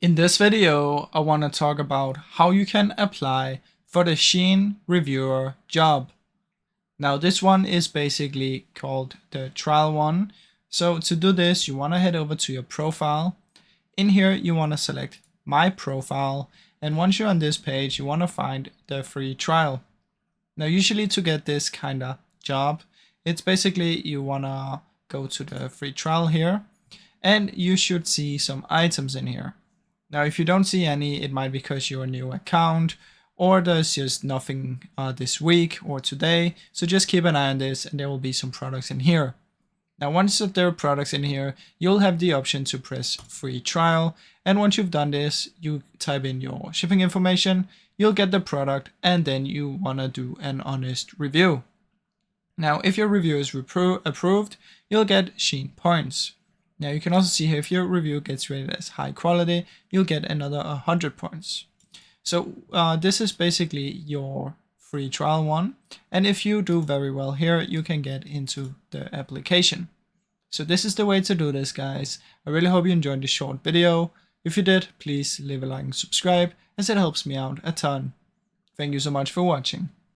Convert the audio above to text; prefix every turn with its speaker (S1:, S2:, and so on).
S1: In this video, I want to talk about how you can apply for the Shein reviewer job. Now this one is basically called the trial one. So to do this, you want to head over to your profile. In here, you want to select my profile. And once you're on this page, you want to find the free trial. Now usually to get this kind of job, it's basically you want to go to the free trial here and you should see some items in here. Now, if you don't see any, it might be because you're a new account or there's just nothing this week or today. So just keep an eye on this and there will be some products in here. Now, once there are products in here, you'll have the option to press free trial. And once you've done this, you type in your shipping information, you'll get the product, and then you want to do an honest review. Now, if your review is approved, you'll get Shein points. Now you can also see here if your review gets rated as high quality, you'll get another 100 points. So this is basically your free trial one. And if you do very well here, you can get into the application. So this is the way to do this, guys. I really hope you enjoyed this short video. If you did, please leave a like and subscribe, as it helps me out a ton. Thank you so much for watching.